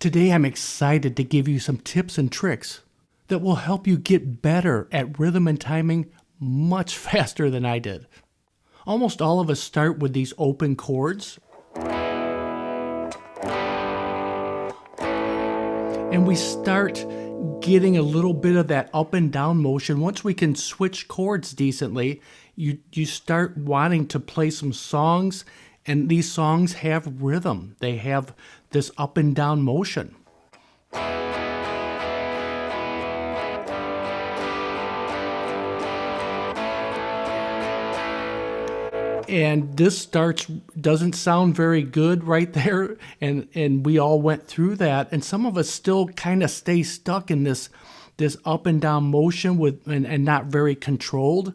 Today I'm excited to give you some tips and tricks that will help you get better at rhythm and timing much faster than I did. Almost all of us start with these open chords, and we start getting a little bit of that up and down motion. Once we can switch chords decently, you start wanting to play some songs, and these songs have rhythm. They have this up and down motion. And this doesn't sound very good right there, and we all went through that, and some of us still kind of stay stuck in this up and down motion and not very controlled.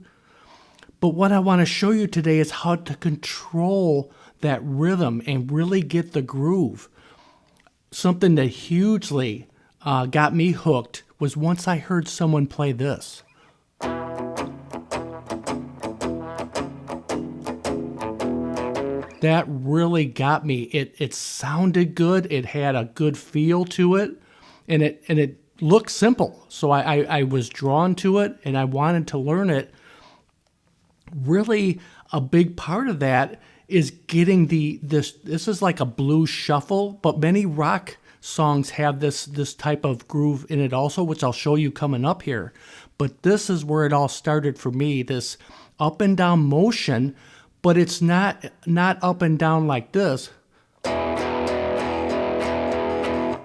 But what I want to show you today is how to control that rhythm and really get the groove. Something that hugely got me hooked was once I heard someone play this. That really got me. It sounded good. It had a good feel to it, and it looked simple. So I was drawn to it, and I wanted to learn it. Really, a big part of that is getting this is like a blues shuffle, but many rock songs have this type of groove in it also, which I'll show you coming up here. But this is where it all started for me, this up and down motion. But it's not up and down like this.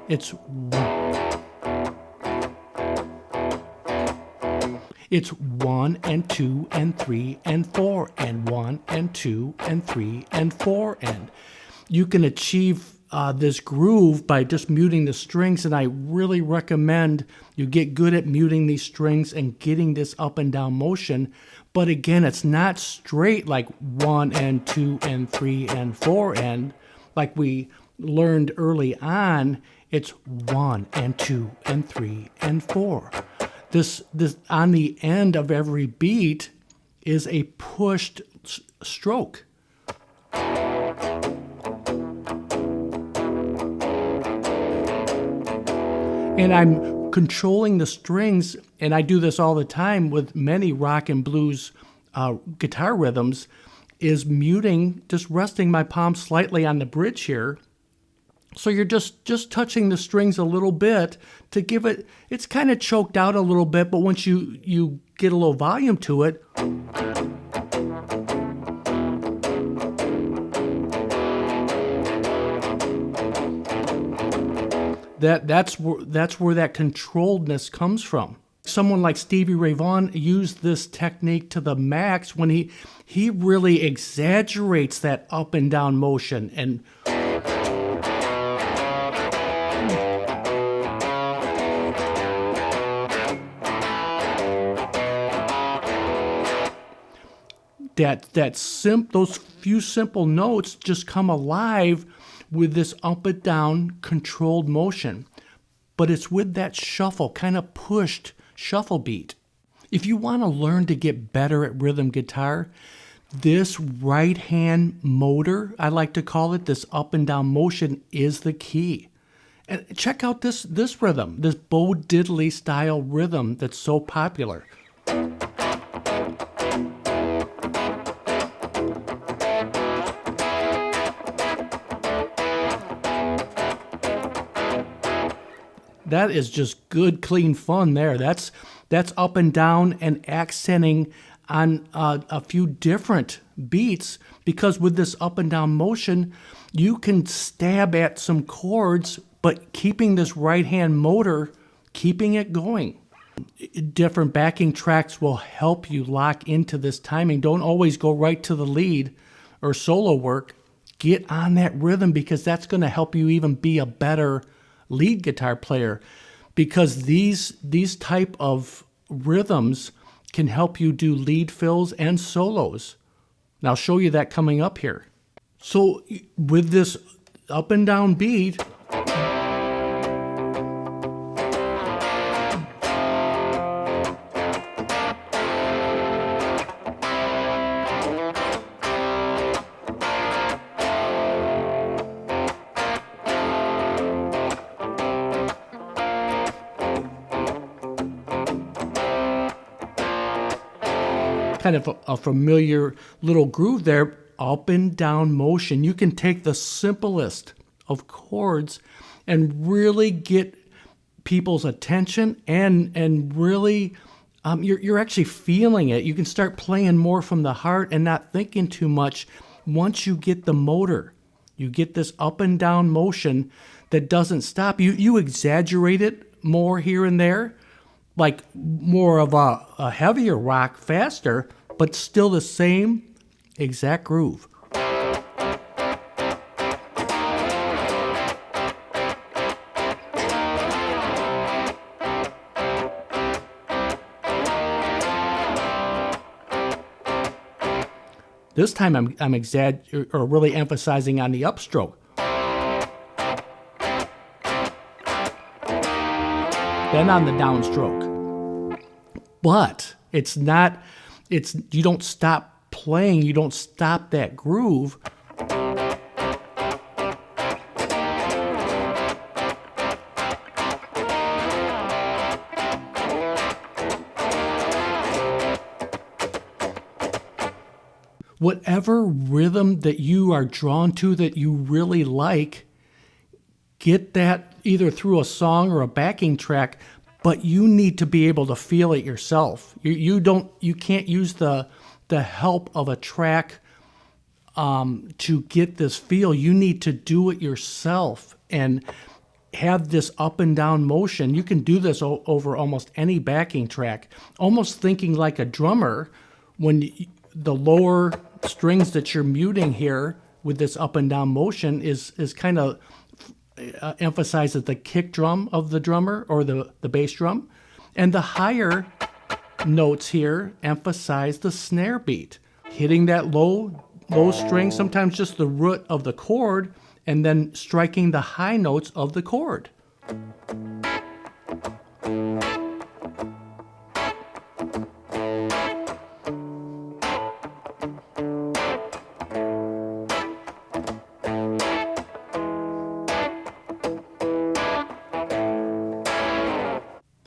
It's 1 and 2 and 3 and 4 and 1 and 2 and 3 and 4, and you can achieve this groove by just muting the strings, and I really recommend you get good at muting these strings and getting this up and down motion. But again, it's not straight like 1 and 2 and 3 and 4 and like we learned early on. It's 1 and 2 and 3 and 4. This on the end of every beat is a pushed stroke. And I'm controlling the strings, and I do this all the time with many rock and blues guitar rhythms, is muting, just resting my palm slightly on the bridge here. So you're just touching the strings a little bit to give it, it's kind of choked out a little bit, but once you get a little volume to it, that's where that controlledness comes from. Someone like Stevie Ray Vaughan used this technique to the max when he really exaggerates that up and down motion, and those few simple notes just come alive with this up and down controlled motion. But it's with that shuffle, kind of pushed shuffle beat. If you want to learn to get better at rhythm guitar, this right hand motor, I like to call it, this up and down motion, is the key. And check out this rhythm, this Bo Diddley style rhythm that's so popular. That is just good, clean fun there. That's up and down and accenting on a few different beats, because with this up and down motion, you can stab at some chords, but keeping this right hand motor, keeping it going. Different backing tracks will help you lock into this timing. Don't always go right to the lead or solo work. Get on that rhythm, because that's going to help you even be a better lead guitar player, because these type of rhythms can help you do lead fills and solos. And I'll show you that coming up here. So with this up and down beat, kind of a familiar little groove there, up and down motion. You can take the simplest of chords and really get people's attention and really you're actually feeling it. You can start playing more from the heart and not thinking too much once you get the motor. You get this up and down motion that doesn't stop. You exaggerate it more here and there, like more of a heavier rock, faster, but still the same exact groove. This time I'm really emphasizing on the upstroke. Then on the downstroke. But you don't stop playing, you don't stop that groove. Whatever rhythm that you are drawn to that you really like, get that either through a song or a backing track, but you need to be able to feel it yourself. You can't use the help of a track to get this feel. You need to do it yourself and have this up and down motion. You can do this over almost any backing track, almost thinking like a drummer when the lower strings that you're muting here with this up and down motion is kind of emphasizes the kick drum of the drummer or the bass drum, and the higher notes here emphasize the snare beat, hitting that low string, sometimes just the root of the chord, and then striking the high notes of the chord.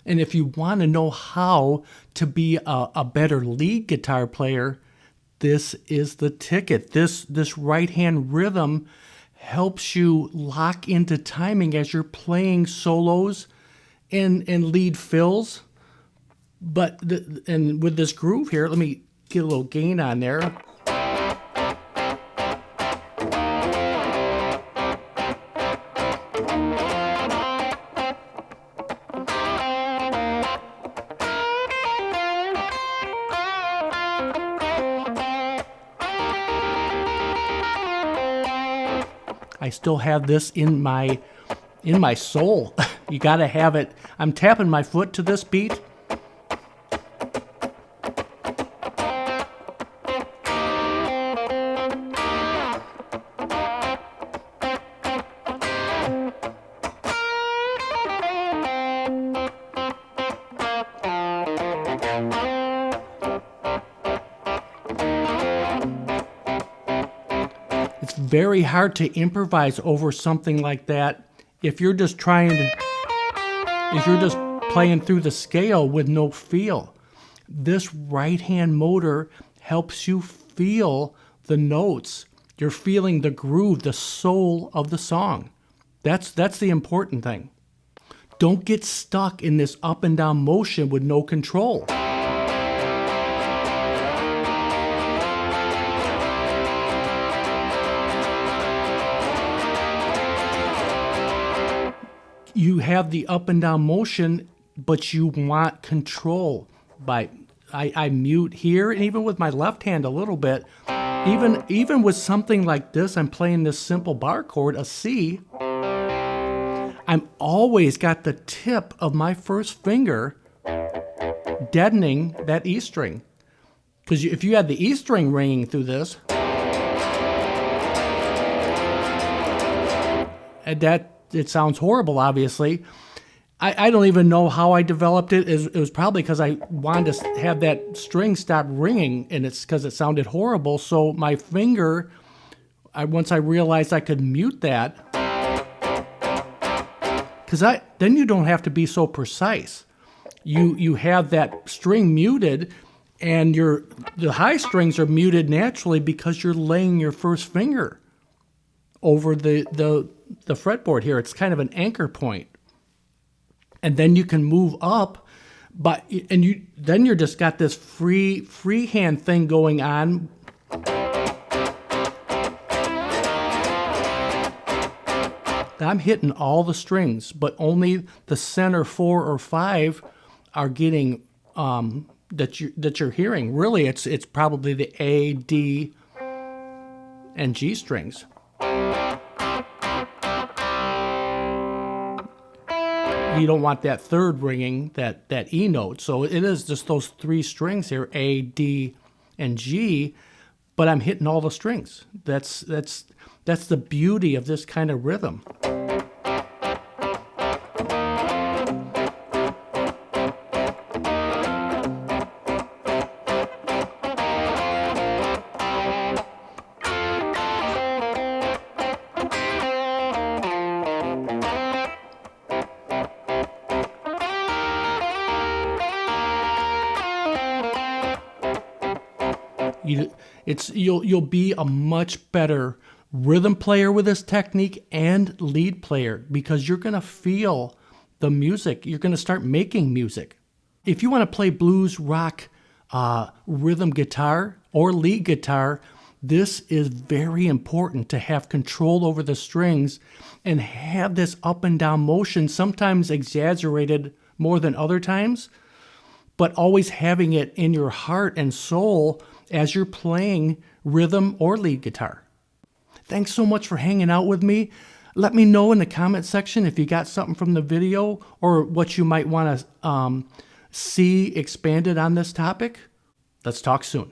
And if you want to know how to be a better lead guitar player, this is the ticket. This right-hand rhythm helps you lock into timing as you're playing solos and lead fills. And with this groove here, let me get a little gain on there. I still have this in my soul. You got to have it. I'm tapping my foot to this beat. It's very hard to improvise over something like that if you're just playing through the scale with no feel. This right-hand motor helps you feel the notes. You're feeling the groove, the soul of the song. That's the important thing. Don't get stuck in this up and down motion with no control. You have the up and down motion, but you want control. I mute here, and even with my left hand a little bit, even with something like this, I'm playing this simple bar chord, a C. I'm always got the tip of my first finger deadening that E string. Because if you had the E string ringing through this, it sounds horrible, obviously. I don't even know how I developed it. It was probably because I wanted to have that string stop ringing, and it's because it sounded horrible. So my finger, once I realized I could mute that, because then you don't have to be so precise. You have that string muted, And the high strings are muted naturally because you're laying your first finger over the fretboard here. It's kind of an anchor point. And then you can move up, then you're just got this freehand thing going on. I'm hitting all the strings, but only the center 4 or 5 are getting that you're hearing. Really, it's probably the A, D, and G strings. You don't want that third ringing, that E note. So it is just those 3 strings here, A, D, and G, but I'm hitting all the strings. That's the beauty of this kind of rhythm. You'll be a much better rhythm player with this technique and lead player because you're going to feel the music. You're going to start making music. If you want to play blues, rock, rhythm guitar, or lead guitar, this is very important to have control over the strings and have this up and down motion, sometimes exaggerated more than other times, but always having it in your heart and soul as you're playing rhythm or lead guitar. Thanks so much for hanging out with me. Let me know in the comment section if you got something from the video or what you might want to see expanded on this topic. Let's talk soon.